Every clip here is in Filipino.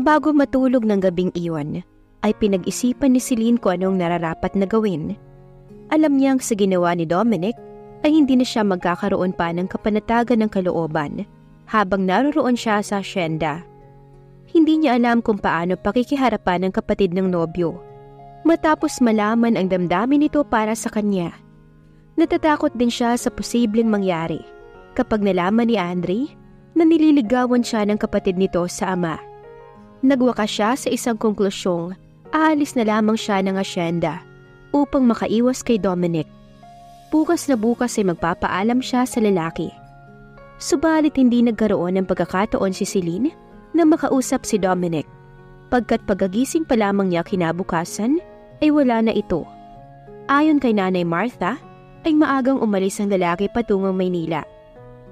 Bago matulog ng gabing iyon, ay pinag-isipan ni Celine kung anong nararapat na gawin. Alam niyang sa ginawa ni Dominic ay hindi na siya magkakaroon pa ng kapanatagan ng kalooban habang naroroon siya sa asyenda. Hindi niya alam kung paano pakikiharapan ng kapatid ng nobyo matapos malaman ang damdamin nito para sa kanya. Natatakot din siya sa posibleng mangyari kapag nalaman ni Andre na nililigawan siya ng kapatid nito sa ama. Nagwakas siya sa isang konklusyong aalis na lamang siya ng asyenda upang makaiwas kay Dominic. Bukas na bukas ay magpapaalam siya sa lalaki. Subalit hindi nagkaroon ng pagkakataon si Celine na makausap si Dominic, pagkat pagagising pa lamang niya kinabukasan ay wala na ito. Ayon kay Nanay Martha, ay maagang umalis ang lalaki patungong Maynila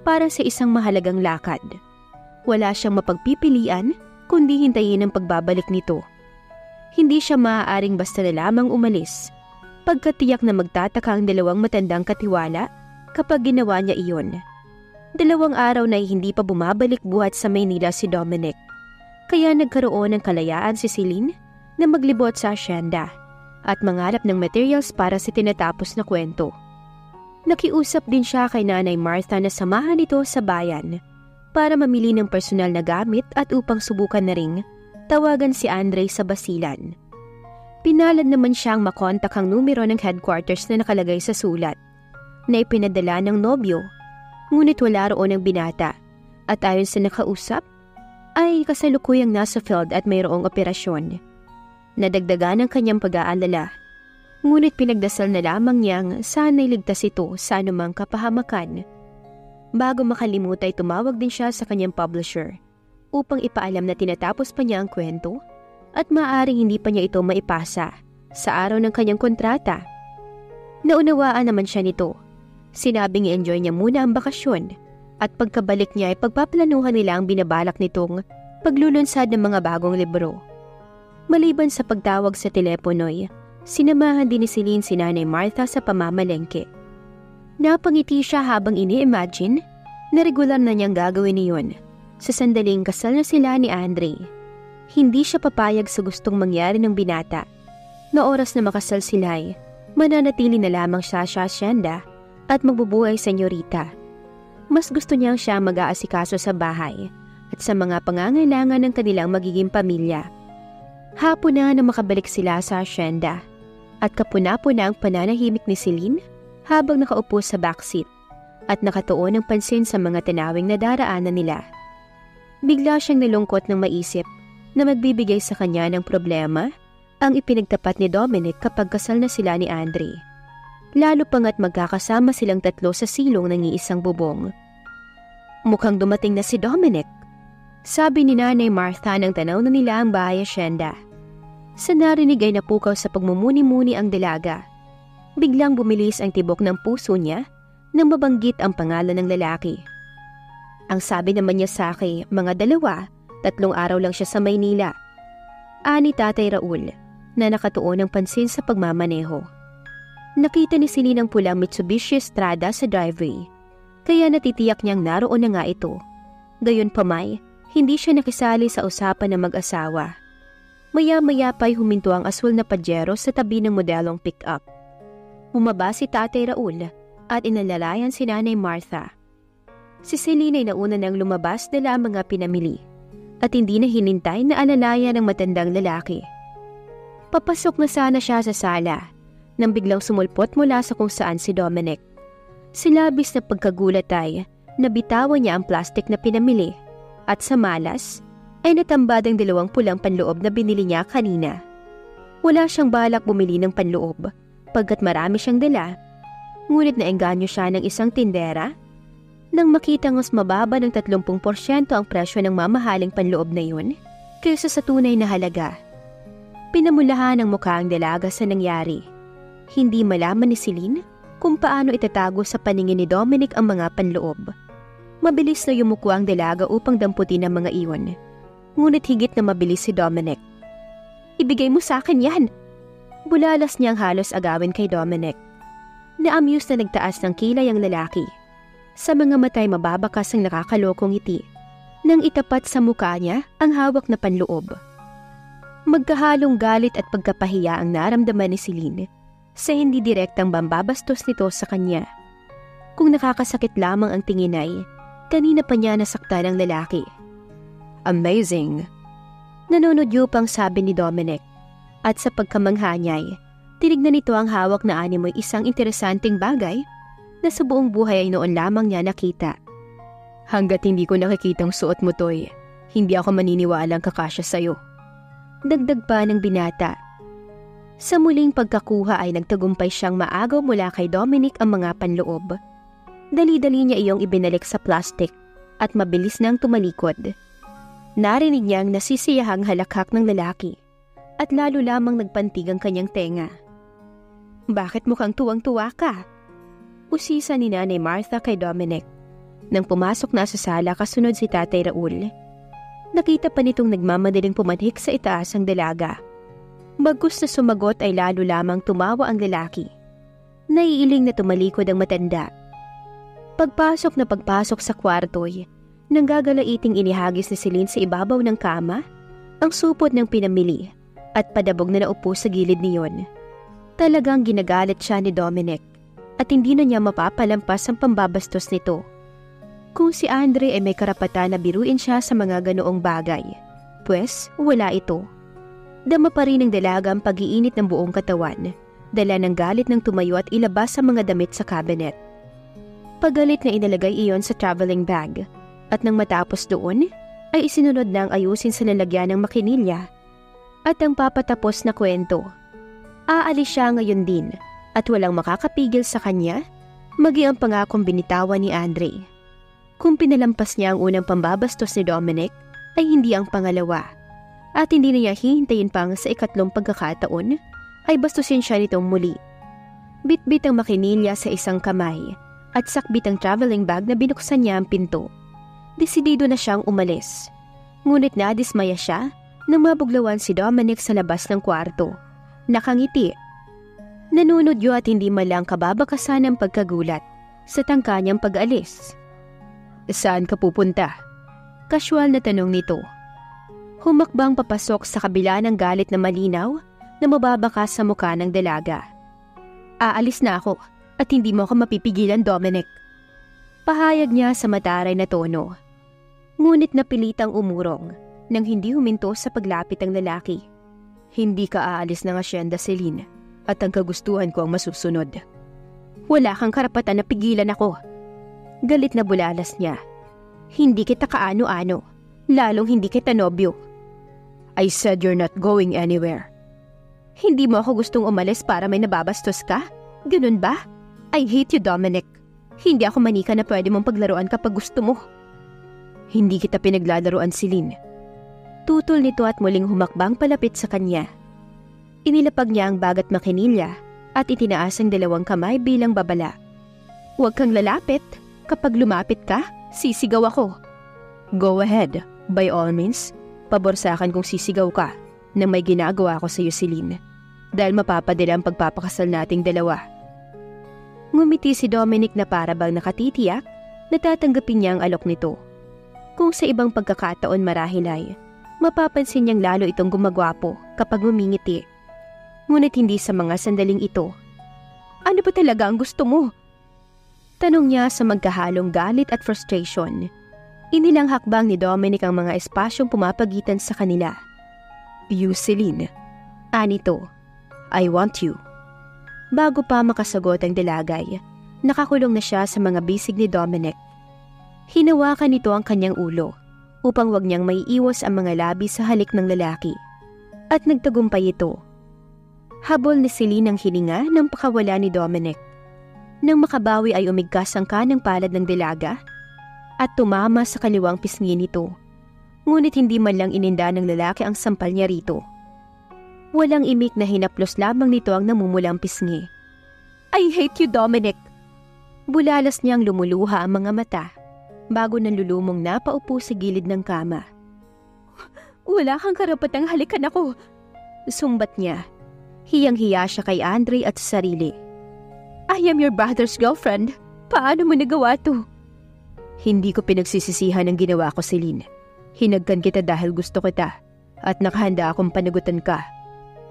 para sa isang mahalagang lakad. Wala siyang mapagpipilian kundi hintayin ang pagbabalik nito. Hindi siya maaaring basta na lamang umalis, pagkat tiyak na magtataka ang dalawang matandang katiwala kapag ginawa niya iyon. 2 araw na hindi pa bumabalik buhat sa Maynila si Dominic, kaya nagkaroon ng kalayaan si Celine na maglibot sa asyenda at mangarap ng materials para sa tinatapos na kwento. Nakiusap din siya kay Nanay Martha na samahan ito sa bayan para mamili ng personal na gamit at upang subukan na ring tawagan si Andre sa Basilan. Pinalad naman siyang makontak ang numero ng headquarters na nakalagay sa sulat na ipinadala ng nobyo, ngunit wala roon ang binata at ayon sa nakausap ay kasalukuyang nasa field at mayroong operasyon. Nadagdagan ang kanyang pag-aalala, ngunit pinagdasal na lamang niyang sana'y ligtas ito sa anumang kapahamakan. Bago makalimutan ay tumawag din siya sa kanyang publisher upang ipaalam na tinatapos pa niya ang kwento at maaaring hindi pa niya ito maipasa sa araw ng kanyang kontrata. Naunawaan naman siya nito. Sinabing i-enjoy niya muna ang bakasyon at pagkabalik niya ay pagpaplanuhan nila ang binabalak nitong paglulunsad ng mga bagong libro. Maliban sa pagtawag sa teleponoy, sinamahan din ni Celine si Nanay Martha sa pamamalengke. Napangiti siya habang ini-imagine na regular na niyang gagawin niyon sa sandaling kasal na sila ni Andre. Hindi siya papayag sa gustong mangyari ng binata. Na oras na makasal sila ay mananatili na lamang siya sa asyenda at magbubuhay senyorita. Mas gusto niyang siya mag-aasikaso sa bahay at sa mga pangangailangan ng kanilang magiging pamilya. Hapon na makabalik sila sa asyenda at kapuna-puna ang pananahimik ni Celine habang nakaupo sa backseat at nakatuon ng pansin sa mga tanawing nadaraanan nila. Bigla siyang nalungkot nang maisip na magbibigay sa kanya ng problema ang ipinagtapat ni Dominic kapag kasal na sila ni Andre. Lalo pangat magkakasama silang tatlo sa silong ng iisang bubong. Mukhang dumating na si Dominic, sabi ni Nanay Martha nang tanaw na nila ang bahay asyenda. Sa narinig ay napukaw sa pagmumuni-muni ang dalaga. Biglang bumilis ang tibok ng puso niya nang mabanggit ang pangalan ng lalaki. Ang sabi naman niya sa akin, mga 2, 3 araw lang siya sa Maynila. Ani Tatay Raul na nakatuon ng pansin sa pagmamaneho. Nakita ni Celine ang pulang Mitsubishi Strada sa driveway, kaya natitiyak niyang naroon na nga ito. Gayunpamay, hindi siya nakisali sa usapan ng mag-asawa. Maya-maya pa'y huminto ang asul na Pajero sa tabi ng modelong pick-up. Bumaba si Tatay Raul at inalalayan si Nanay Martha. Si Celine ay nauna nang lumabas dala ang mga pinamili at hindi na hinintay na alalayan ng matandang lalaki. Papasok na sana siya sa sala nang biglang sumulpot mula sa kung saan si Dominic. Silabis na pagkagulat ay nabitawan niya ang plastik na pinamili at sa malas ay natambad ang 2 pulang panloob na binili niya kanina. Wala siyang balak bumili ng panloob pagkat marami siyang dala, ngunit naengganyo siya ng isang tindera nang makita mas mababa ng 30% ang presyo ng mamahaling panloob na yun kaysa sa tunay na halaga. Pinamulahan ng mukha ang dalaga sa nangyari. Hindi malaman ni Celine kung paano itatago sa paningin ni Dominic ang mga panloob. Mabilis na yumuko ang dalaga upang damputin ang mga iyon. Ngunit higit na mabilis si Dominic. "Ibigay mo sa akin yan!" Bulalas niyang halos agawin kay Dominic. Na-amuse na nagtaas ng kilay ang lalaki. Sa mga matay mababakas ang nakakalokong ngiti nang itapat sa mukha niya ang hawak na panloob. Magkahalong galit at pagkapahiya ang naramdaman ni Celine sa hindi direktang bambabastos nito sa kanya. Kung nakakasakit lamang ang tingin ay, kanina pa niya nasaktan ang lalaki. Amazing! Nanonodyo pang sabi ni Dominic, at sa pagkamangha niya ay, tinignan nito ang hawak na animoy isang interesanting bagay na sa buong buhay ay noon lamang niya nakita. Hanggat hindi ko nakikitang suot mo to'y, hindi ako maniniwalang kakasya sa'yo. Dagdag pa ng binata. Sa muling pagkakuha ay nagtagumpay siyang maagaw mula kay Dominic ang mga panloob. Dali-dali niya iyong ibinalik sa plastic at mabilis nang tumalikod. Narinig niyang nasisiyahang halakhak ng lalaki at lalo lamang nagpantig ang kanyang tenga. Bakit mukhang tuwang-tuwa ka? Usisa ni Nanay Martha kay Dominic. Nang pumasok na sa sala kasunod si Tatay Raul, nakita pa nitong nagmamadaling pumanik sa itaas ang dalaga. Bagkus na sumagot ay lalo lamang tumawa ang lalaki. Naiiling na tumalikod ang matanda. Pagpasok sa kwarto'y, nang gagalaiting inihagis ni Celine sa ibabaw ng kama, ang supot ng pinamili at padabog na naupo sa gilid niyon. Talagang ginagalit siya ni Dominic at hindi na niya mapapalampas ang pambabastos nito. Kung si Andre ay may karapatan na biruin siya sa mga ganoong bagay, pues wala ito. Dama pa rin ng dalaga ang pag-iinit ng buong katawan, dala ng galit ng tumayo at ilabas ang mga damit sa cabinet. Pagalit na inalagay iyon sa traveling bag, at nang matapos doon, ay isinunod na ang ayusin sa lalagyan ng makinilya. At ang papatapos na kwento, aalis siya ngayon din at walang makakapigil sa kanya, maging ang pangakong binitawan ni Andre. Kung pinalampas niya ang unang pambabastos ni Dominic, ay hindi ang pangalawa. At hindi na niya hihintayin pang sa ikatlong pagkakataon, ay bastusin siya nitong muli. Bitbit ang makinilya sa isang kamay at sakbit ang traveling bag na binuksan niya ang pinto. Desidido na siyang umalis. Ngunit nadismaya siya nang mabuglawan si Dominic sa labas ng kwarto. Nakangiti. Nanunodyo at hindi malang kababakasan ng pagkagulat sa tangka niyang pag-alis. Saan ka pupunta? Casual na tanong nito. Humakbang papasok sa kabila ng galit na malinaw na mababakas sa mukha ng dalaga. Aalis na ako at hindi mo ako mapipigilan, Dominic. Pahayag niya sa mataray na tono. Ngunit napilitang umurong nang hindi huminto sa paglapit ang lalaki. Hindi ka aalis ng asyenda, Celine, at ang kagustuhan ko ang masusunod. Wala kang karapatan na pigilan ako. Galit na bulalas niya. Hindi kita kaano-ano, lalong hindi kita nobyo. I said you're not going anywhere. Hindi mo ako gustong umalis para may nababastos ka? Ganun ba? I hate you, Dominic. Hindi ako manika na pwede mong paglaruan kapag gusto mo. Hindi kita pinaglalaruan, Celine. Tutol nito at muling humakbang palapit sa kanya. Inilapag niya ang bag at makinilya at itinaas ang dalawang kamay bilang babala. Huwag kang lalapit. Kapag lumapit ka, sisigaw ako. Go ahead, by all means. Pabor sa akin kung sisigaw ka na may ginagawa ko sa iyo, Celine. Dahil mapapadala ang pagpapakasal nating dalawa. Ngumiti si Dominic na para bang nakatitiyak na tatanggapin niya ang alok nito. Kung sa ibang pagkakataon marahil ay, mapapansin niyang lalo itong gumagwapo kapag ngumingiti. Ngunit hindi sa mga sandaling ito. Ano ba talaga ang gusto mo? Tanong niya sa magkahalong galit at frustration. Inilang hakbang ni Dominic ang mga espasyong pumapagitan sa kanila. You, Celine. Anito, I want you. Bago pa makasagot ang dalagay, nakakulong na siya sa mga bisig ni Dominic. Hinawakan nito ang kanyang ulo upang wag niyang maiiwas ang mga labi sa halik ng lalaki. At nagtagumpay ito. Habol ni Celine ang hininga nang pakawala ni Dominic. Nang makabawi ay umigkas ang kanang palad ng dalaga at tumama sa kaliwang pisngi nito. Ngunit hindi man lang ininda ng lalaki ang sampal niya rito. Walang imik na hinaplos lamang nito ang namumulang pisngi. I hate you, Dominic! Bulalas niyang lumuluha ang mga mata bago nanlulumong napaupo sa gilid ng kama. Wala kang karapatang halikan ako! Sumbat niya. Hiyang-hiya siya kay Andre at sa sarili. I am your brother's girlfriend. Paano mo nagawa to? Hindi ko pinagsisisihan ang ginawa ko, Celine. Hinagkan kita dahil gusto kita at nakahanda akong panagutan ka.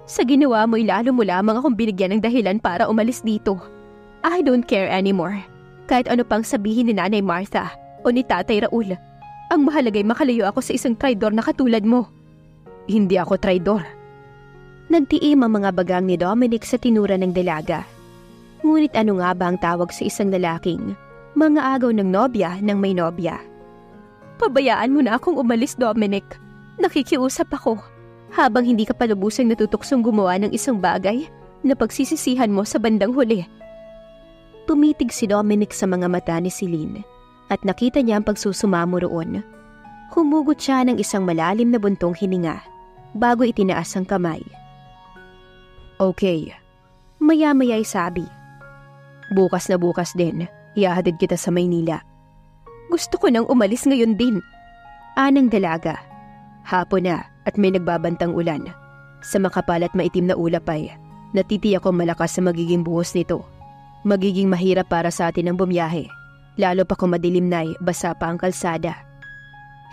Sa ginawa mo, lalo mo lamang akong binigyan ng dahilan para umalis dito. I don't care anymore. Kahit ano pang sabihin ni Nanay Martha o ni Tatay Raul, ang mahalaga'y makalayo ako sa isang traidor na katulad mo. Hindi ako traidor. Nagtiim ang mga bagang ni Dominic sa tinura ng dalaga. Ngunit ano nga ba ang tawag sa isang lalaking mga agaw ng nobya ng may nobya? Pabayaan mo na akong umalis, Dominic. Nakikiusap ako. Habang hindi ka palubusang natutuksong gumawa ng isang bagay na pagsisisihan mo sa bandang huli. Tumitig si Dominic sa mga mata ni Celine at nakita niya ang pagsusumamo roon. Humugot siya ng isang malalim na buntong hininga bago itinaas ang kamay. Okay. Maya-maya'y sabi. Bukas na bukas din, ihahatid kita sa Maynila. Gusto ko nang umalis ngayon din. Anang dalaga. Hapon na at may nagbabantang ulan. Sa makapal at maitim na ulap ay natitiyak kong malakas sa magiging buhos nito. Magiging mahirap para sa atin ang bumiyahe, lalo pa kung madilim na'y basa pa ang kalsada.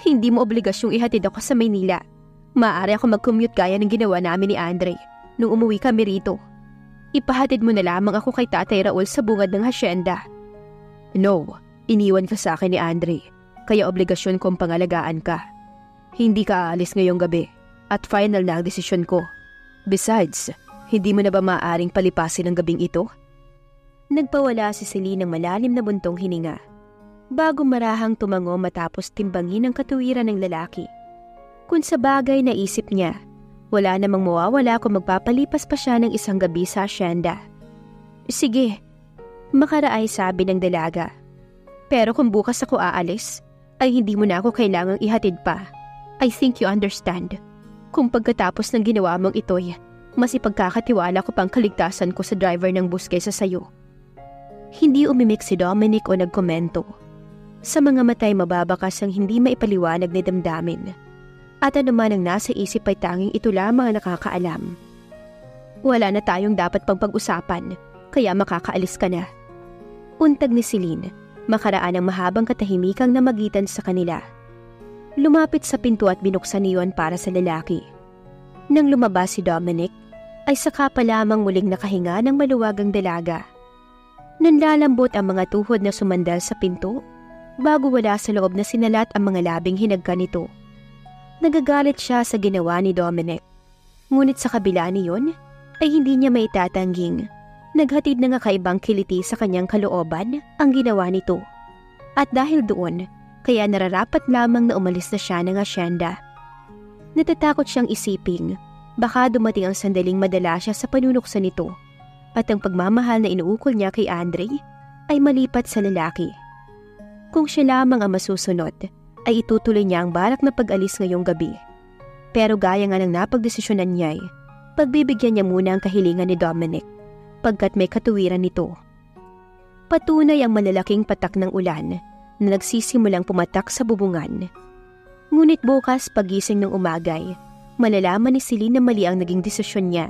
Hindi mo obligasyong ihatid ako sa Maynila. Maaari ako mag-commute gaya ng ginawa namin ni Andre nung umuwi kami rito. Ipahatid mo na lamang ako kay Tatay Raul sa bungad ng hasyenda. No, iniwan ka sa akin ni Andre, kaya obligasyon kong pangalagaan ka. Hindi ka aalis ngayong gabi at final na ang desisyon ko. Besides, hindi mo na ba maaaring palipasin ang gabing ito? Nagpawala si Celine ng malalim na buntong hininga bago marahang tumango matapos timbangin ang katuwiran ng lalaki. Kung sa bagay naisip niya, wala namang mawawala kung magpapalipas pa siya ng isang gabi sa hasyenda. Sige, makaraay sabi ng dalaga. Pero kung bukas ako aalis, ay hindi mo na ako kailangang ihatid pa. I think you understand. Kung pagkatapos ng ginawa mong ito'y, mas ipagkakatiwala ko pang kaligtasan ko sa driver ng bus kaysa sayo. Hindi umimik si Dominic o nagkomento. Sa mga matay mababakas ang hindi maipaliwanag na damdamin. At anuman ang nasa isip ay tanging ito lamang ang nakakaalam. Wala na tayong dapat pang pag-usapan, kaya makakaalis ka na. Untag ni Celine, makaraan ang mahabang katahimikang namagitan sa kanila. Lumapit sa pinto at binuksan niyon para sa lalaki. Nang lumabas si Dominic, ay saka pa lamang muling nakahinga ng maluwagang dalaga. Nanlalambot ang mga tuhod na sumandal sa pinto bago wala sa loob na sinalat ang mga labing hinagka nito. Nagagalit siya sa ginawa ni Dominic. Ngunit sa kabila niyon ay hindi niya maitatangging naghatid na nga kaibang kiliti sa kanyang kalooban ang ginawa nito. At dahil doon, kaya nararapat lamang na umalis na siya ng hasyenda. Natatakot siyang isiping, baka dumating ang sandaling madala siya sa panunuksan nito at ang pagmamahal na inuukol niya kay Andre ay malipat sa lalaki. Kung siya lamang ang masusunod, ay itutuloy niya ang balak na pag-alis ngayong gabi. Pero gaya nga ng napagdesisyonan niya, pagbibigyan niya muna ang kahilingan ni Dominic pagkat may katuwiran nito. Patunay ang malalaking patak ng ulan na nagsisimulang pumatak sa bubungan. Ngunit bukas pagising ng umagay, malalaman ni Celine na mali ang naging desisyon niya.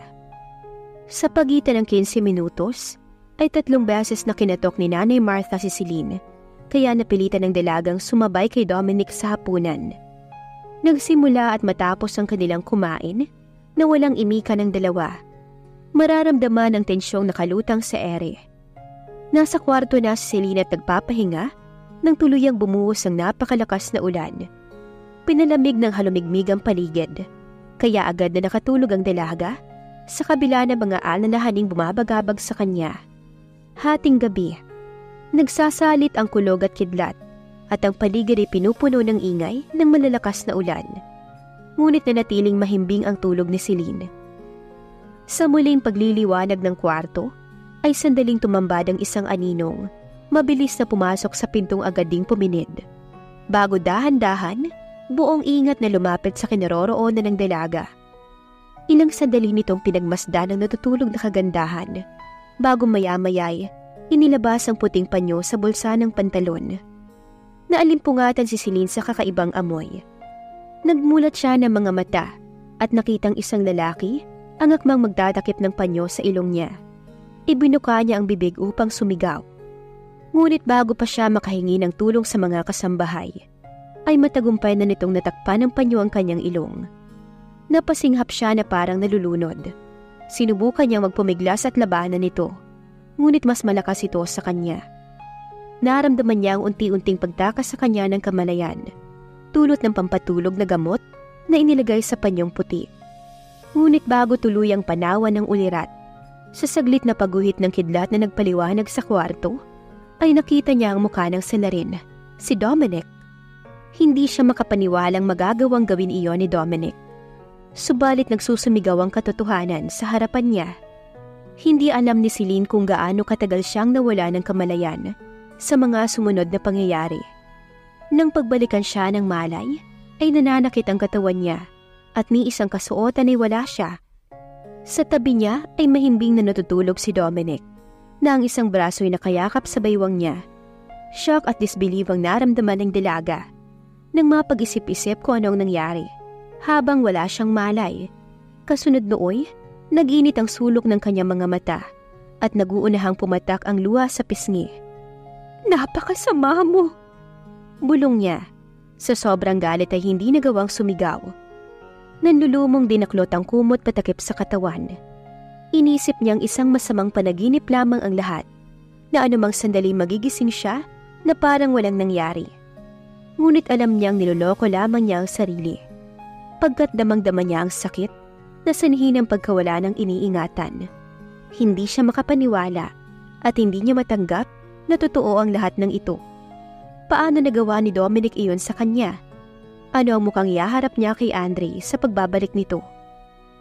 Sa pagitan ng 15 minutos, ay 3 beses na kinatok ni Nanay Martha si Celine, kaya napilitan ng dalagang sumabay kay Dominic sa hapunan. Nagsimula at matapos ang kanilang kumain, na walang imika ng dalawa. Mararamdaman ang tensyong nakalutang sa ere. Nasa kwarto na si Celine at nagpapahinga, nang tuluyang bumuhos ang napakalakas na ulan. Pinalamig ng halumigmig ang paligid, kaya agad na nakatulog ang dalaga sa kabila ng mga alalahaning bumabagabag sa kanya. Hating gabi, nagsasalit ang kulog at kidlat at ang paligid ay pinupuno ng ingay ng malalakas na ulan. Ngunit nanatiling mahimbing ang tulog ni Celine. Sa muling pagliliwanag ng kwarto, ay sandaling tumambad ang isang aninong, mabilis na pumasok sa pintong agad ding puminid. Bago dahan-dahan, buong ingat na lumapit sa kinaroroonan ng dalaga. Ilang sandali nitong pinagmasdan ang natutulog na kagandahan, bago maya-maya'y inilabas ang puting panyo sa bulsa ng pantalon. Naalimpungatan si Celine sa kakaibang amoy. Nagmulat siya ng mga mata at nakitang isang lalaki ang akmang magdadakip ng panyo sa ilong niya. Ibinuka niya ang bibig upang sumigaw. Ngunit bago pa siya makahingi ng tulong sa mga kasambahay, ay matagumpay na nitong natakpan ng panyo ang kanyang ilong. Napasinghap siya na parang nalulunod. Sinubukan niyang magpumiglas at labanan nito, ngunit mas malakas ito sa kanya. Naramdaman niya ang unti-unting pagtakas sa kanya ng kamalayan, dulot ng pampatulog na gamot na inilagay sa panyong puti. Ngunit bago tuluyang panawan ng ulirat, sa saglit na pagguhit ng kidlat na nagpaliwanag sa kwarto, ay nakita niya ang mukha ng salarin, si Dominic. Hindi siya makapaniwalang magagawang gawin iyon ni Dominic. Subalit nagsusumigaw ang katotohanan sa harapan niya. Hindi alam ni Celine kung gaano katagal siyang nawala ng kamalayan sa mga sumunod na pangyayari. Nang pagbalikan siya ng malay, ay nananakit ang katawan niya at ni isang kasuotan ay wala siya. Sa tabi niya ay mahimbing na natutulog si Dominic, na ang isang braso ay nakayakap sa baywang niya. Shock at disbelief ang naramdaman ng dalaga nang mapag-isip-isip kung anong nangyari, habang wala siyang malay. Kasunod nooy, nag-init ang sulok ng kanyang mga mata at naguunahang pumatak ang luha sa pisngi. "Napakasama mo!" bulong niya. Sa sobrang galit ay hindi nagawang sumigaw. Nanlulumong dinaklot ang kumot patakip sa katawan. Inisip niyang isang masamang panaginip lamang ang lahat, na anumang sandali magigising siya na parang walang nangyari. Ngunit alam niyang niloloko lamang niya ang sarili, pagkat damang-dama niya ang sakit na sanhi ng pagkawala ng iniingatan. Hindi siya makapaniwala at hindi niya matanggap na totoo ang lahat ng ito. Paano nagawa ni Dominic iyon sa kanya? Ano ang mukhang ihaharap niya kay Andre sa pagbabalik nito?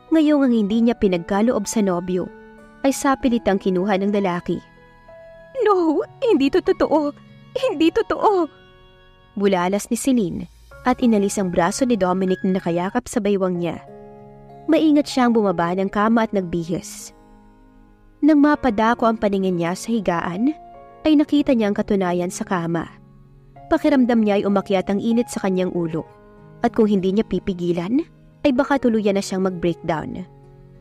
Ngayong ang hindi niya pinagkaloob sa nobyo, ay sapilitang kinuha ng lalaki. "No, hindi to totoo! Hindi totoo!" Bulalas ni Celine at inalis ang braso ni Dominic na nakayakap sa baywang niya. Maingat siyang bumaba ng kama at nagbihis. Nang mapadako ang paningin niya sa higaan, ay nakita niya ang katunayan sa kama. Pakiramdam niya ay umakyat ang init sa kanyang ulo. At kung hindi niya pipigilan, ay baka tuluyan na siyang mag-breakdown.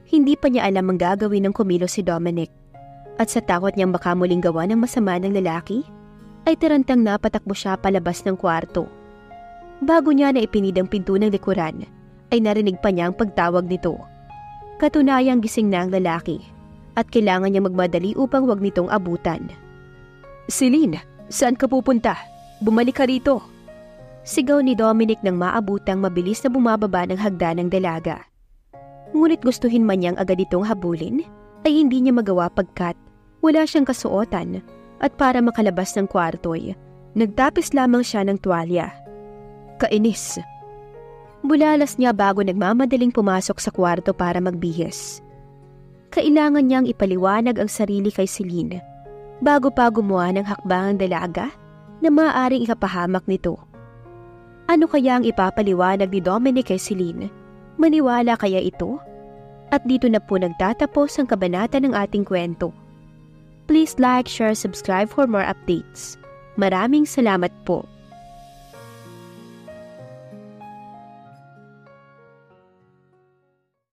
Hindi pa niya alam ang gagawin ng kumilos si Dominic. At sa takot niyang baka muling gawa ng masama ng lalaki, ay tarantang napatakbo siya palabas ng kwarto. Bago niya na ipinid ang pinto ng likuran, ay narinig pa niya ang pagtawag nito. Katunayang gising na ang lalaki, at kailangan niya magmadali upang wag nitong abutan. "Celine, saan ka pupunta? Bumalik ka rito!" Sigaw ni Dominic nang maabutang mabilis na bumababa ng hagdan ng dalaga. Ngunit gustuhin man niyang agad itong habulin, ay hindi niya magawa pagkat wala siyang kasuotan at para makalabas ng kwarto'y nagtapis lamang siya ng tuwalya. Kainis. Bulalas niya bago nagmamadaling pumasok sa kwarto para magbihis. Kailangan niyang ipaliwanag ang sarili kay Celine bago pa gumawa ng hakbang ang dalaga na maaaring ikapahamak nito. Ano kaya ang ipapaliwanag ni Dominic kay Celine? Maniwala kaya ito? At dito na po nagtatapos ang kabanata ng ating kwento. Please like, share, subscribe for more updates. Maraming salamat po.